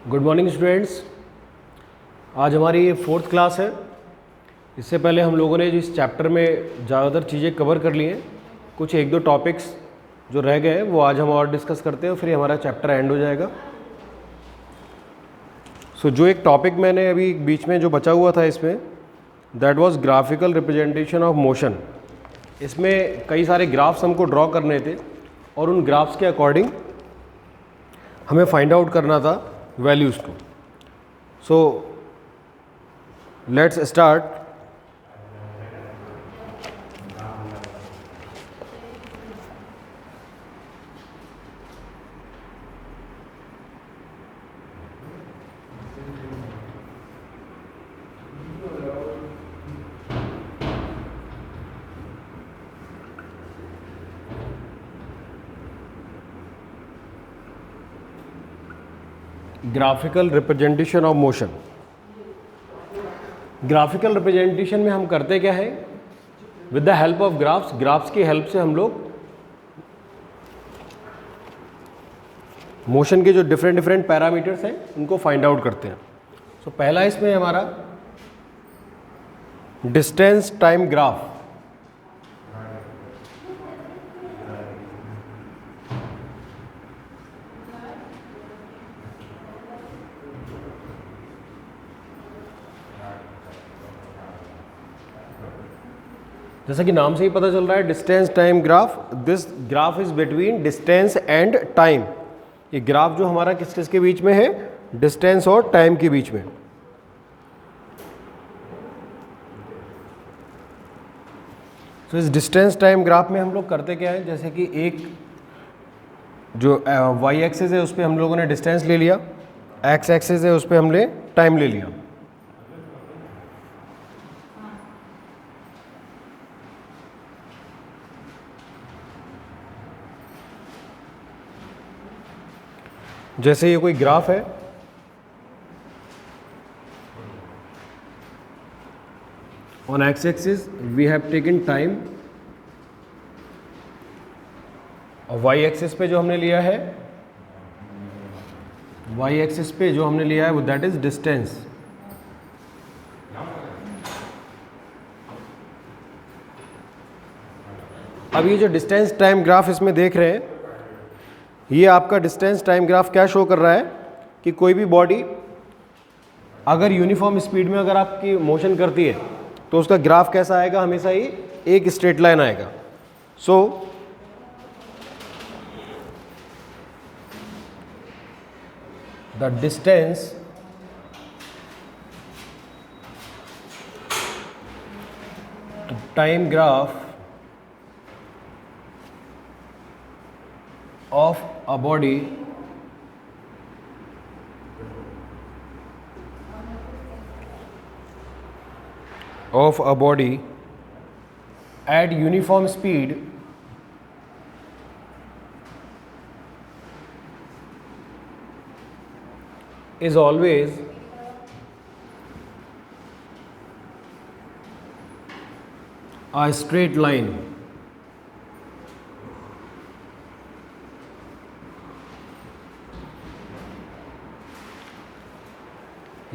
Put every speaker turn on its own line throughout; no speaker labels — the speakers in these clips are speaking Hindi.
Good morning students. आज हमारी ये 4th क्लास है। इससे पहले हम लोगों ने जिस चैप्टर में ज़्यादातर चीज़ें कवर कर ली हैं, कुछ एक दो टॉपिक्स जो रह गए हैं वो आज हम और डिस्कस करते हैं, फिर हमारा चैप्टर एंड हो जाएगा। जो एक टॉपिक मैंने अभी बीच में जो बचा हुआ था इसमें, that was graphical representation of motion. इसमें कई सारे ग्राफ्स हमको ड्रॉ करने थे और उन ग्राफ्स के अकॉर्डिंग हमें फाइंड आउट करना था वैल्यूज़ को। So let's start. Graphical representation of motion. Graphical representation में हम करते क्या है, with the help of graphs की हेल्प से हम लोग मोशन के जो डिफरेंट पैरामीटर्स हैं उनको फाइंड आउट करते हैं। पहला इसमें हमारा डिस्टेंस टाइम ग्राफ। जैसा कि नाम से ही पता चल रहा है, distance time graph. This graph is between distance and time. ये ग्राफ जो हमारा किस किस के बीच में है, डिस्टेंस और टाइम के बीच में। इस डिस्टेंस टाइम ग्राफ में हम लोग करते क्या है, जैसे कि एक जो वाई एक्सिस है उस पर हम लोगों ने डिस्टेंस ले लिया, एक्स एक्सिस है उस पर हमने टाइम ले लिया। जैसे ये कोई ग्राफ है, on X axis we have taken time, और वाई एक्सिस पे जो हमने लिया है, वाई एक्सिस पे जो हमने लिया है वो दैट इज डिस्टेंस। अब ये जो डिस्टेंस टाइम ग्राफ इसमें देख रहे हैं, ये आपका डिस्टेंस टाइम ग्राफ क्या शो कर रहा है कि कोई भी बॉडी अगर यूनिफॉर्म स्पीड में अगर आपकी मोशन करती है तो उसका ग्राफ कैसा आएगा, हमेशा ही एक स्ट्रेट लाइन आएगा। The distance time graph of a body at uniform speed is always a straight line।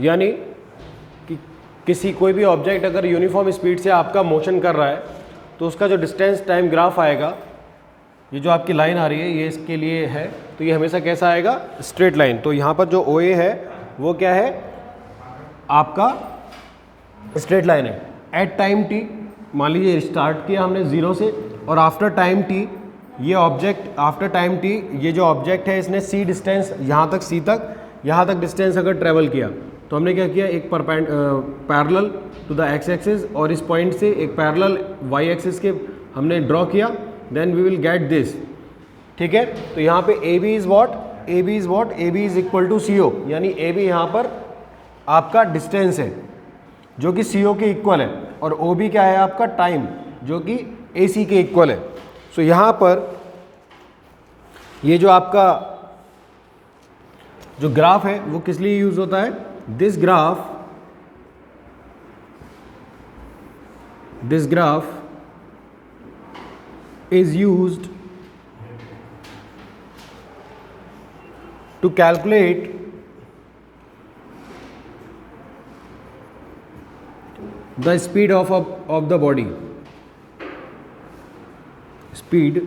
यानी कि किसी कोई भी ऑब्जेक्ट अगर यूनिफॉर्म स्पीड से आपका मोशन कर रहा है तो उसका जो डिस्टेंस टाइम ग्राफ आएगा, ये जो आपकी लाइन आ रही है ये इसके लिए है, तो ये हमेशा कैसा आएगा, स्ट्रेट लाइन। तो यहाँ पर जो OA है वो क्या है, आपका स्ट्रेट लाइन है। एट टाइम t, मान लीजिए स्टार्ट किया हमने 0 से, और आफ्टर टाइम t ये ऑब्जेक्ट, आफ्टर टाइम t ये जो ऑब्जेक्ट है इसने c डिस्टेंस यहाँ तक डिस्टेंस अगर ट्रेवल किया तो हमने क्या किया, एक parallel to the X axis और इस पॉइंट से एक पैरेलल वाई एक्सिस के हमने ड्रॉ किया, then we will get this. ठीक है, तो यहाँ पे AB is what, AB is equal to CO, यानी AB यहाँ पर आपका डिस्टेंस है जो कि CO के इक्वल है, और OB क्या है आपका टाइम जो कि AC के इक्वल है। यहाँ पर ये जो आपका जो ग्राफ है वो किस लिए यूज होता है, this graph is used to calculate the speed of the body, speed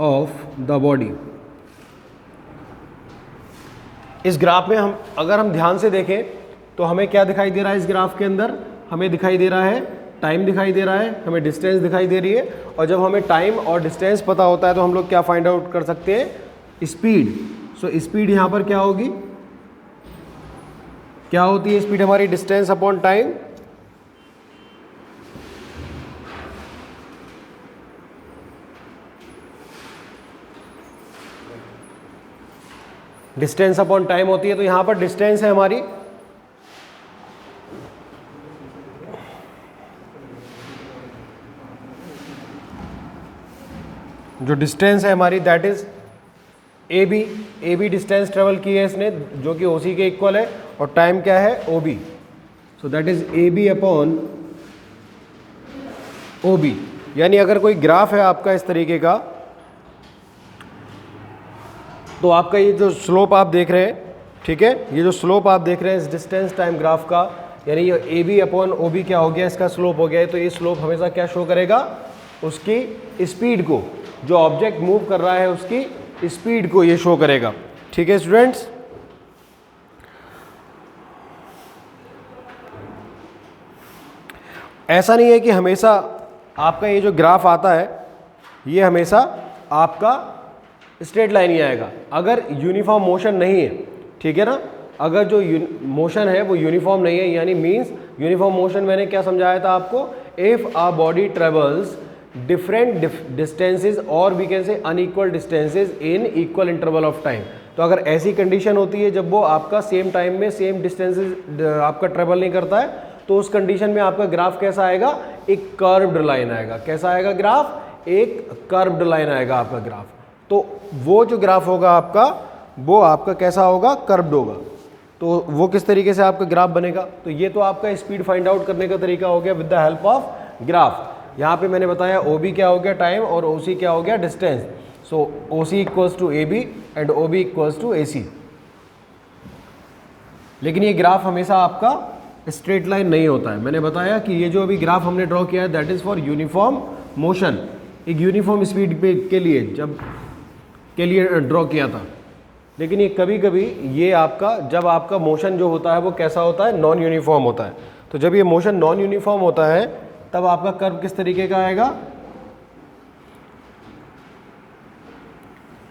of the body. इस ग्राफ में अगर हम ध्यान से देखें तो हमें क्या दिखाई दे रहा है इस ग्राफ के अंदर? हमें दिखाई दे रहा है टाइम दिखाई दे रहा है, हमें डिस्टेंस दिखाई दे रही है। और जब हमें टाइम और डिस्टेंस पता होता है तो हम लोग क्या फाइंड आउट कर सकते हैं? स्पीड। सो स्पीड यहां पर क्या होगी? क्या होती है स्पीड हमारी? Distance upon time. Distance upon time होती है। तो यहां पर डिस्टेंस है हमारी, जो डिस्टेंस है हमारी that is A B. A B distance travel की है इसने जो कि ओसी के इक्वल है, और टाइम क्या है? O B. So that is A B upon O B. यानी अगर कोई ग्राफ है आपका इस तरीके का, तो आपका ये जो स्लोप आप देख रहे हैं, ठीक है, ये जो स्लोप आप देख रहे हैं इस डिस्टेंस टाइम ग्राफ का, यानी ये A B upon O B क्या हो गया? इसका स्लोप हो गया है। तो ये स्लोप हमेशा क्या शो करेगा? उसकी स्पीड को, जो ऑब्जेक्ट मूव कर रहा है उसकी स्पीड को ये शो करेगा। ठीक है स्टूडेंट्स, ऐसा नहीं है कि हमेशा आपका ये जो ग्राफ आता है ये हमेशा आपका स्ट्रेट लाइन ही आएगा अगर यूनिफॉर्म मोशन नहीं है। ठीक है ना, अगर जो मोशन है वो यूनिफॉर्म नहीं है, यानी मीन्स यूनिफॉर्म मोशन मैंने क्या समझाया था आपको? If a body travels different distances और we can say unequal distances in equal interval of time. तो अगर ऐसी कंडीशन होती है जब वो आपका सेम टाइम में सेम डिस्टेंसेज आपका ट्रेवल नहीं करता है, तो उस कंडीशन में आपका ग्राफ कैसा आएगा? एक कर्व्ड लाइन आएगा। कैसा आएगा ग्राफ? एक कर्व्ड लाइन आएगा आपका ग्राफ। तो वो जो ग्राफ होगा आपका, वो आपका कैसा होगा? कर्व्ड होगा। तो वो किस तरीके से आपका ग्राफ बनेगा? तो ये तो आपका स्पीड फाइंड आउट करने का तरीका हो गया with the help of graph. यहाँ पे मैंने बताया OB क्या हो गया? टाइम, और OC क्या हो गया? Distance. So OC equals to AB and OB equals to AC। लेकिन ये ग्राफ हमेशा आपका स्ट्रेट लाइन नहीं होता है। मैंने बताया कि ये जो अभी ग्राफ हमने ड्रॉ किया है that is for uniform motion, एक यूनिफॉर्म स्पीड के लिए ड्रॉ किया था। लेकिन ये कभी कभी ये आपका जब आपका मोशन जो होता है वो कैसा होता है? नॉन यूनिफॉर्म होता है। तो जब ये मोशन नॉन यूनिफॉर्म होता है तब आपका कर्व किस तरीके का आएगा?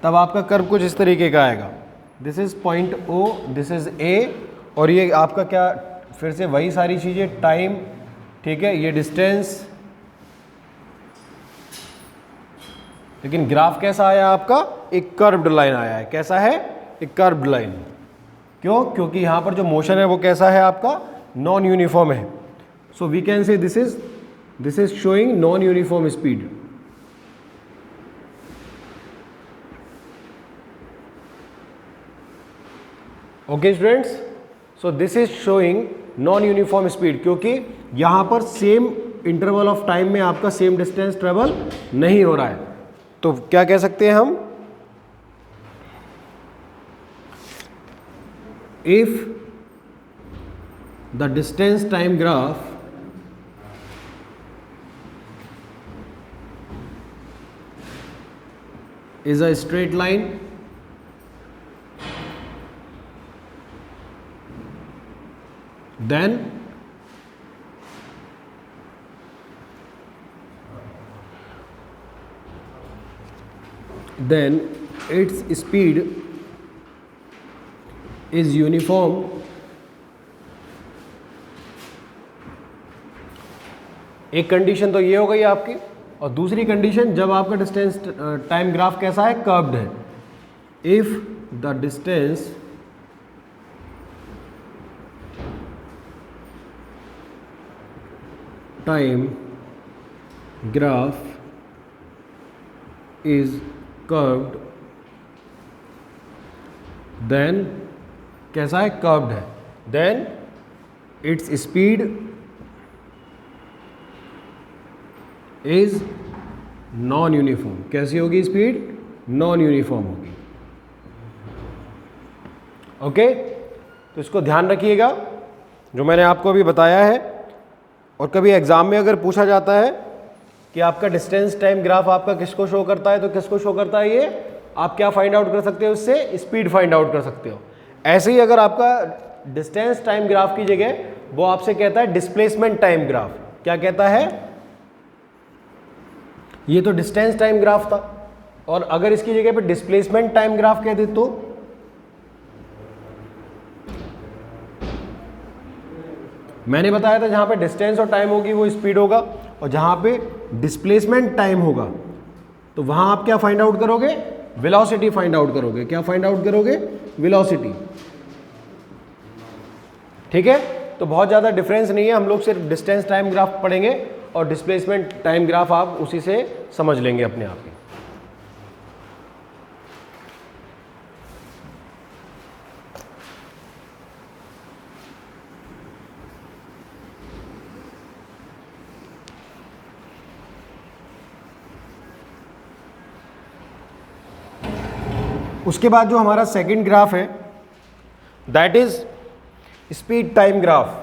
तब आपका कर्व कुछ इस तरीके का आएगा। This is point O, this is A, और ये आपका क्या? फिर से वही सारी चीज़ें, टाइम, ठीक है, ये डिस्टेंस। लेकिन ग्राफ कैसा आया आपका? एक कर्व्ड लाइन आया है। कैसा है? एक कर्व्ड लाइन। क्यों? क्योंकि यहाँ पर जो मोशन है वो कैसा है आपका? नॉन यूनिफॉर्म है। So we can say this is showing non uniform speed. Okay students, so this is showing non uniform speed, क्योंकि यहां पर सेम इंटरवल ऑफ टाइम में आपका सेम डिस्टेंस ट्रेवल नहीं हो रहा है। तो क्या कह सकते हैं हम? If the distance time graph is a straight line, then its speed is uniform एक कंडीशन तो ये हो गई आपकी। और दूसरी कंडीशन, जब आपका डिस्टेंस टाइम ग्राफ कैसा है? कर्व्ड है। If the distance time graph is curved, then कैसा है? कर्व्ड है। Then its speed is non uniform. कैसी होगी स्पीड? नॉन यूनिफॉर्म होगी। ओके, तो इसको ध्यान रखिएगा जो मैंने आपको अभी बताया है। और कभी एग्जाम में अगर पूछा जाता है कि आपका डिस्टेंस टाइम ग्राफ आपका किसको शो करता है, तो किसको शो करता है, ये आप क्या फाइंड आउट कर सकते हो, उससे स्पीड फाइंड आउट कर सकते हो। ऐसे ही अगर आपका डिस्टेंस टाइम ग्राफ की जगह वो आपसे कहता है डिस्प्लेसमेंट टाइम ग्राफ, क्या कहता है, ये तो डिस्टेंस टाइम ग्राफ था, और अगर इसकी जगह पे डिस्प्लेसमेंट टाइम ग्राफ कह दे तो मैंने बताया था जहां पे डिस्टेंस और टाइम होगी वो स्पीड होगा, और जहां पे डिस्प्लेसमेंट टाइम होगा तो वहां आप क्या फाइंड आउट करोगे, वेलोसिटी फाइंड आउट करोगे। क्या फाइंड आउट करोगे, वेलोसिटी। ठीक है, तो बहुत ज़्यादा डिफरेंस नहीं है, हम लोग सिर्फ डिस्टेंस टाइम ग्राफ पढ़ेंगे और डिस्प्लेसमेंट टाइम ग्राफ आप उसी से समझ लेंगे अपने आप ही। उसके बाद जो हमारा सेकंड ग्राफ है that is speed time graph.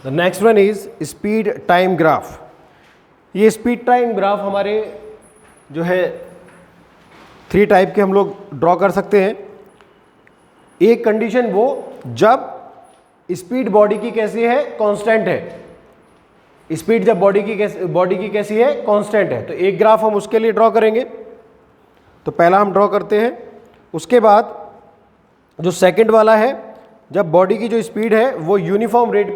The next one is speed time graph. ये स्पीड टाइम ग्राफ हमारे जो है 3 टाइप के हम लोग ड्रॉ कर सकते हैं। एक कंडीशन वो जब स्पीड बॉडी की कैसी है, कांस्टेंट है। स्पीड जब बॉडी की कैसी है, कांस्टेंट है, तो एक ग्राफ हम उसके लिए ड्रॉ करेंगे। तो पहला हम ड्रॉ करते हैं। उसके बाद जो सेकंड वाला है, जब बॉडी की जो स्पीड है वो यूनिफॉर्म रेट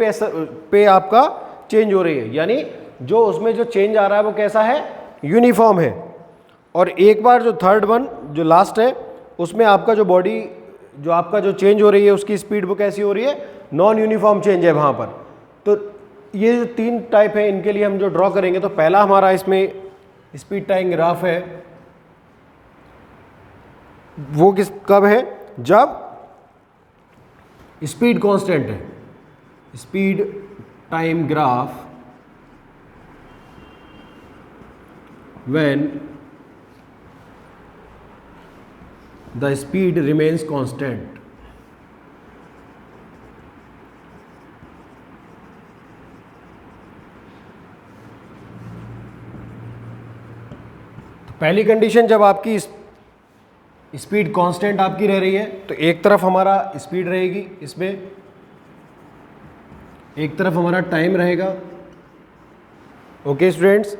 पे आपका चेंज हो रही है, यानी जो उसमें जो चेंज आ रहा है वो कैसा है, यूनिफॉर्म है। और एक बार जो थर्ड वन जो लास्ट है उसमें आपका जो बॉडी जो आपका जो चेंज हो रही है उसकी स्पीड वो कैसी हो रही है, नॉन यूनिफॉर्म चेंज है वहाँ पर। तो ये जो 3 टाइप है इनके लिए हम जो ड्रॉ करेंगे, तो पहला हमारा इसमें स्पीड टाइम ग्राफ है वो कब है, जब स्पीड कांस्टेंट है। Speed time graph when the speed remains constant। तो पहली कंडीशन जब आपकी स्पीड कांस्टेंट आपकी रह रही है तो एक तरफ हमारा स्पीड रहेगी, इसमें एक तरफ हमारा टाइम रहेगा। ओके स्टूडेंट्स,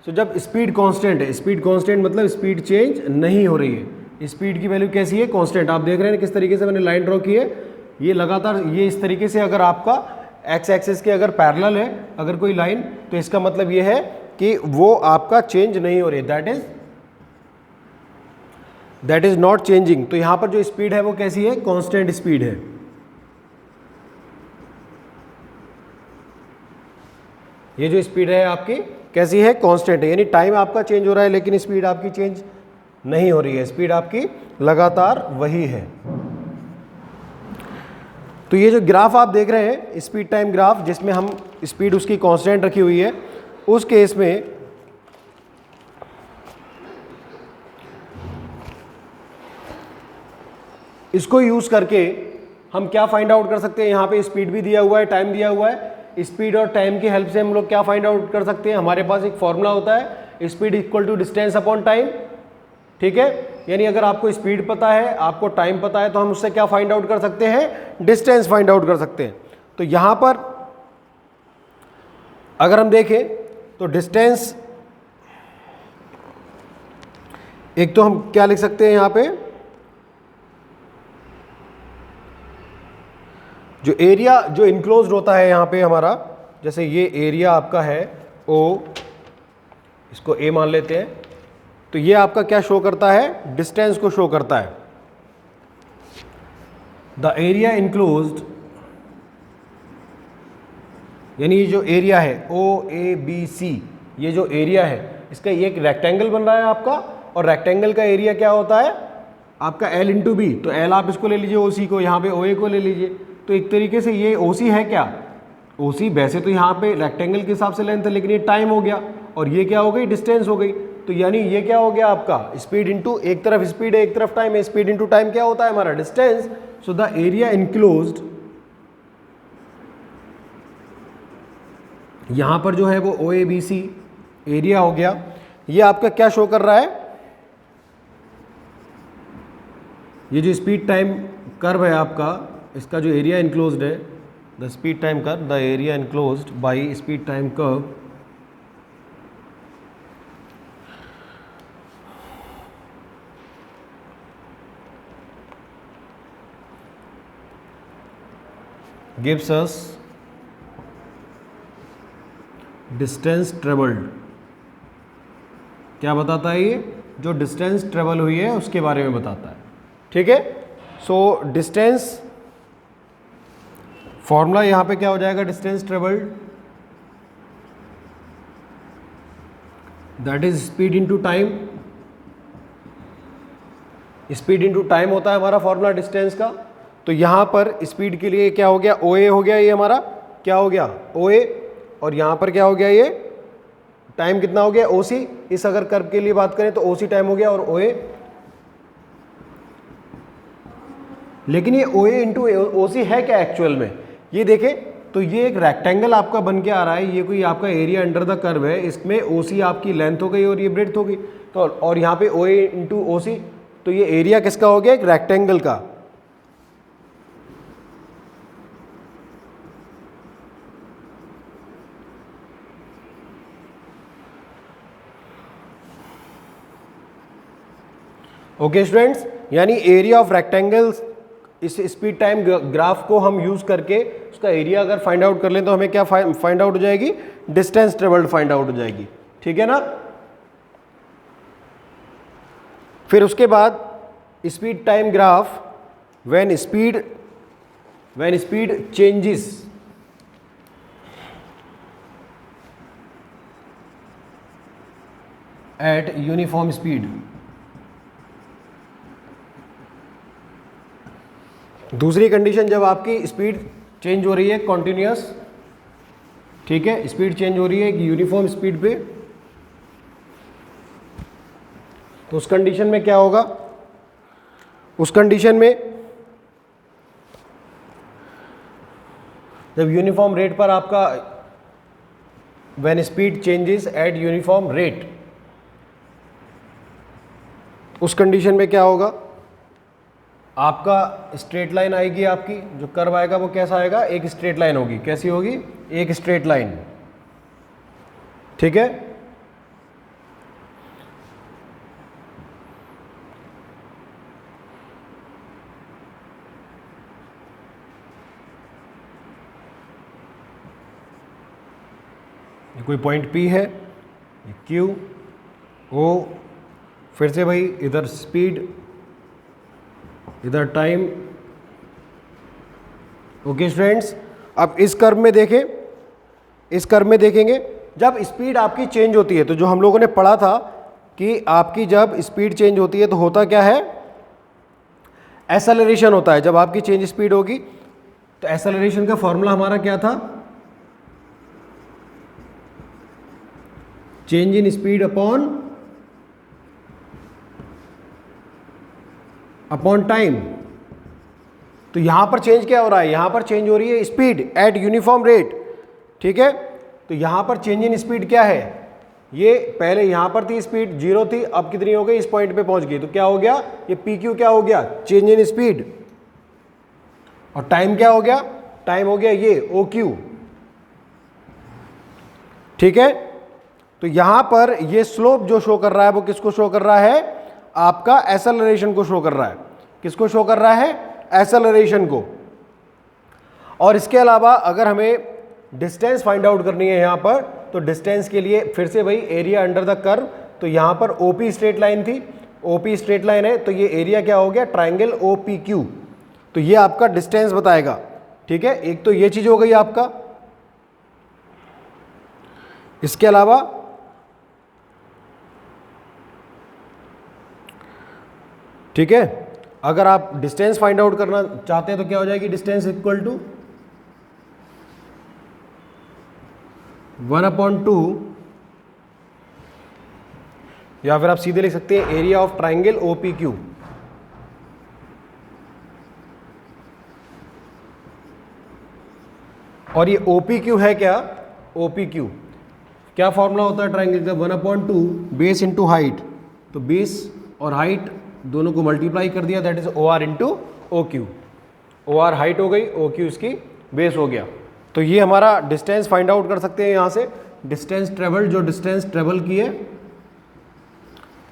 तो जब स्पीड कांस्टेंट है, स्पीड कांस्टेंट मतलब स्पीड चेंज नहीं हो रही है, स्पीड की वैल्यू कैसी है, कांस्टेंट। आप देख रहे हैं किस तरीके से मैंने लाइन ड्रॉ की है, ये लगातार ये इस तरीके से अगर आपका एक्स एक्सिस के अगर पैरेलल है अगर कोई लाइन, तो इसका मतलब ये है कि वो आपका चेंज नहीं हो रही है, दैट इज नॉट चेंजिंग। तो यहां पर जो स्पीड है वो कैसी है, कांस्टेंट स्पीड है। ये जो स्पीड है आपकी कैसी है, कांस्टेंट है, यानी टाइम आपका चेंज हो रहा है लेकिन स्पीड आपकी चेंज नहीं हो रही है, स्पीड आपकी लगातार वही है। तो ये जो ग्राफ आप देख रहे हैं स्पीड टाइम ग्राफ, जिसमें हम स्पीड उसकी कांस्टेंट रखी हुई है, उस केस में इसको यूज करके हम क्या फाइंड आउट कर सकते हैं, यहां पे स्पीड भी दिया हुआ है, टाइम दिया हुआ है। स्पीड और टाइम की हेल्प से हम लोग क्या फाइंड आउट कर सकते हैं, हमारे पास एक फॉर्मूला होता है, speed equal to distance upon time. ठीक है, यानी अगर आपको स्पीड पता है, आपको टाइम पता है, तो हम उससे क्या फाइंड आउट कर सकते हैं, डिस्टेंस फाइंड आउट कर सकते हैं। तो यहां पर अगर हम देखें तो डिस्टेंस, एक तो हम क्या लिख सकते हैं यहां पे, जो एरिया जो इनक्लोज्ड होता है यहां पे हमारा, जैसे ये एरिया आपका है ओ, इसको ए मान लेते हैं, तो ये आपका क्या शो करता है, डिस्टेंस को शो करता है। द एरिया इनक्लोज्ड, यानी ये जो एरिया है ओ ए बी सी, ये जो एरिया है इसका ये एक रेक्टेंगल बन रहा है आपका, और रेक्टेंगल का एरिया क्या होता है आपका L इंटू बी। तो L आप इसको ले लीजिए, OC को, यहाँ पे OA को ले लीजिए। तो एक तरीके से ये OC है क्या, ओसी वैसे तो यहाँ पे रेक्टेंगल के हिसाब से लेंथ है, लेकिन ये टाइम हो गया और ये क्या हो गई, डिस्टेंस हो गई। तो यानी ये क्या हो गया आपका, स्पीड इनटू, एक तरफ स्पीड है एक तरफ टाइम है, स्पीड इनटू टाइम क्या होता है हमारा, distance. So the area enclosed, यहां पर जो है वो OABC एरिया हो गया। ये आपका क्या शो कर रहा है, ये जो स्पीड टाइम कर्व है आपका, इसका जो एरिया इनक्लोज्ड है, the speed time curve, the area enclosed by speed time curve gives us distance traveled। क्या बताता है ये, जो डिस्टेंस ट्रेवल हुई है उसके बारे में बताता है, ठीक है। सो डिस्टेंस फॉर्मूला यहां पे क्या हो जाएगा, distance travelled that is speed into time. Speed into time होता है हमारा फॉर्मूला डिस्टेंस का। तो यहां पर स्पीड के लिए क्या हो गया, OA हो गया, ये हमारा क्या हो गया OA, और यहां पर क्या हो गया, ये टाइम कितना हो गया OC। इस अगर कर्व के लिए बात करें तो OC टाइम हो गया और OA, लेकिन ये OA इंटू OC है क्या एक्चुअल में, ये देखें तो ये एक रेक्टेंगल आपका बन के आ रहा है, ये कोई आपका एरिया अंडर द कर्व है, इसमें OC आपकी लेंथ हो गई और ये ब्रेड्थ हो गई, तो और यहाँ पे OA इंटू OC, तो ये एरिया किसका हो गया, एक रेक्टेंगल का। ओके स्टूडेंट्स, यानी एरिया ऑफ रेक्टेंगल्स, इस स्पीड टाइम ग्राफ को हम यूज करके उसका एरिया अगर फाइंड आउट कर लें तो हमें क्या फाइंड आउट हो जाएगी, डिस्टेंस ट्रेवल्ड फाइंड आउट हो जाएगी, ठीक है ना। फिर उसके बाद speed time graph, when speed changes at uniform speed. दूसरी कंडीशन, जब आपकी स्पीड चेंज हो रही है कॉन्टिन्यूअस, ठीक है, स्पीड चेंज हो रही है यूनिफॉर्म स्पीड पे, तो उस कंडीशन में क्या होगा, उस कंडीशन में जब यूनिफॉर्म रेट पर आपका, when speed changes at uniform rate, उस कंडीशन में क्या होगा, आपका स्ट्रेट लाइन आएगी, आपकी जो कर्व आएगा वो कैसा आएगा, एक स्ट्रेट लाइन होगी, कैसी होगी, एक स्ट्रेट लाइन, ठीक है। ये कोई पॉइंट P है, ये Q O, फिर से भाई इधर स्पीड इधर टाइम। ओके स्टूडेंट्स, अब इस कर्व में देखें, इस कर्व में देखेंगे जब स्पीड आपकी चेंज होती है, तो जो हम लोगों ने पढ़ा था कि आपकी जब स्पीड चेंज होती है तो होता क्या है, एक्सेलरेशन होता है। जब आपकी चेंज स्पीड होगी तो एक्सेलरेशन का फॉर्मूला हमारा क्या था, change in speed upon time. तो यहां पर चेंज क्या हो रहा है, यहां पर चेंज हो रही है स्पीड एट यूनिफॉर्म रेट, ठीक है। तो यहां पर चेंज इन स्पीड क्या है, ये पहले यहां पर थी स्पीड 0 थी, अब कितनी हो गई, इस पॉइंट पे पहुंच गई, तो क्या हो गया, ये PQ क्या हो गया, चेंज इन स्पीड, और टाइम क्या हो गया, टाइम हो गया ये OQ, ठीक है। तो यहां पर ये स्लोप जो शो कर रहा है वो किसको शो कर रहा है, आपका एक्सेलरेशन को शो कर रहा है। किसको शो कर रहा है, एक्सेलरेशन को। और इसके अलावा अगर हमें डिस्टेंस फाइंड आउट करनी है यहां पर, तो डिस्टेंस के लिए फिर से भाई एरिया अंडर द कर्व, तो यहां पर OP स्ट्रेट लाइन थी, OP स्ट्रेट लाइन है, तो ये एरिया क्या हो गया, ट्राइंगल OPQ, तो ये आपका डिस्टेंस बताएगा, ठीक है। एक तो ये चीज हो गई आपका। इसके अलावा ठीक है, अगर आप डिस्टेंस फाइंड आउट करना चाहते हैं तो क्या हो जाएगी, डिस्टेंस इक्वल टू 1/2, या फिर आप सीधे लिख सकते हैं एरिया ऑफ ट्राइंगल OPQ। और ये OPQ है क्या? OPQ क्या फॉर्मूला होता है ट्राइंगल का? 1/2 बेस इंटू हाइट। तो बेस और हाइट दोनों को मल्टीप्लाई कर दिया, that is OR into OQ। OR height हो गई, OQ इसकी बेस हो गया। तो ये हमारा डिस्टेंस फाइंड आउट कर सकते हैं यहाँ से, डिस्टेंस ट्रेवल, जो डिस्टेंस ट्रेवल की है।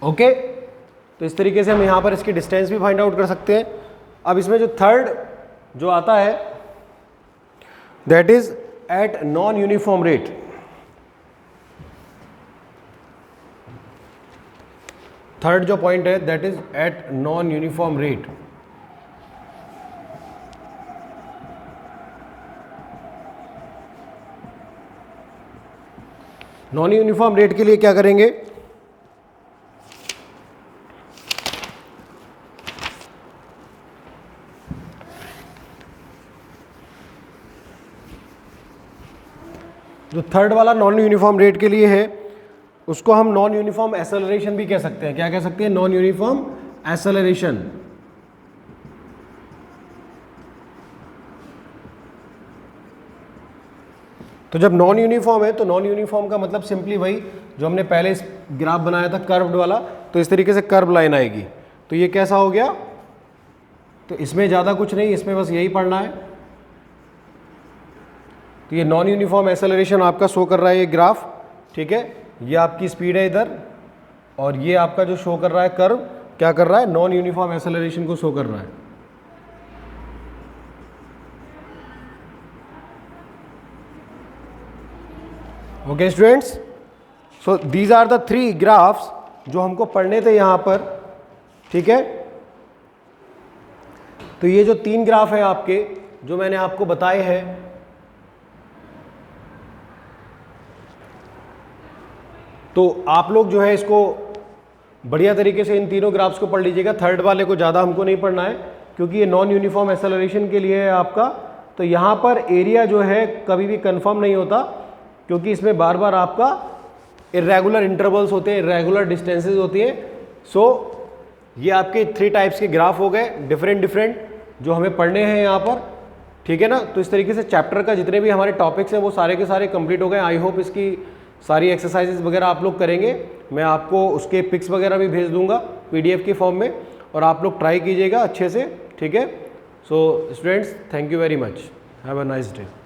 ओके, तो इस तरीके से हम यहाँ पर इसकी डिस्टेंस भी फाइंड आउट कर सकते हैं। अब इसमें जो थर्ड जो आता है that is at non uniform rate. Third जो पॉइंट है that is at non uniform rate. Non uniform rate के लिए क्या करेंगे? जो थर्ड वाला नॉन यूनिफॉर्म रेट के लिए है उसको हम नॉन यूनिफॉर्म एक्सेलरेशन भी कह सकते हैं। क्या कह सकते हैं? Non uniform acceleration. तो जब नॉन यूनिफॉर्म है तो नॉन यूनिफॉर्म का मतलब सिंपली वही जो हमने पहले इस ग्राफ बनाया था कर्व्ड वाला, तो इस तरीके से कर्व लाइन आएगी। तो ये कैसा हो गया? तो इसमें ज़्यादा कुछ नहीं, इसमें बस यही पढ़ना है। तो ये नॉन यूनिफॉर्म एक्सेलरेशन आपका शो कर रहा है ये ग्राफ, ठीक है। ये आपकी स्पीड है इधर, और ये आपका जो शो कर रहा है कर्व क्या कर रहा है? नॉन यूनिफॉर्म एक्सेलरेशन को शो कर रहा है। Okay students, so these are the 3 graphs जो हमको पढ़ने थे यहाँ पर, ठीक है। तो ये जो 3 ग्राफ है आपके जो मैंने आपको बताए हैं, तो आप लोग जो है इसको बढ़िया तरीके से इन तीनों ग्राफ्स को पढ़ लीजिएगा। थर्ड वाले को ज़्यादा हमको नहीं पढ़ना है क्योंकि ये नॉन यूनिफॉर्म एक्सेलरेशन के लिए है आपका। तो यहाँ पर एरिया जो है कभी भी कंफर्म नहीं होता क्योंकि इसमें बार बार आपका इरेगुलर इंटरवल्स होते हैं, इरेगुलर डिस्टेंसेस होती हैं। सो ये आपके 3 टाइप्स के ग्राफ हो गए, डिफरेंट जो हमें पढ़ने हैं यहाँ पर, ठीक है ना। तो इस तरीके से चैप्टर का जितने भी हमारे टॉपिक्स हैं वो सारे के सारे कंप्लीट हो गए। आई होप इसकी सारी एक्सरसाइजेज वगैरह आप लोग करेंगे। मैं आपको उसके पिक्स वगैरह भी भेज दूंगा PDF के फॉर्म में, और आप लोग ट्राई कीजिएगा अच्छे से, ठीक है। So students, thank you very much, have a nice day.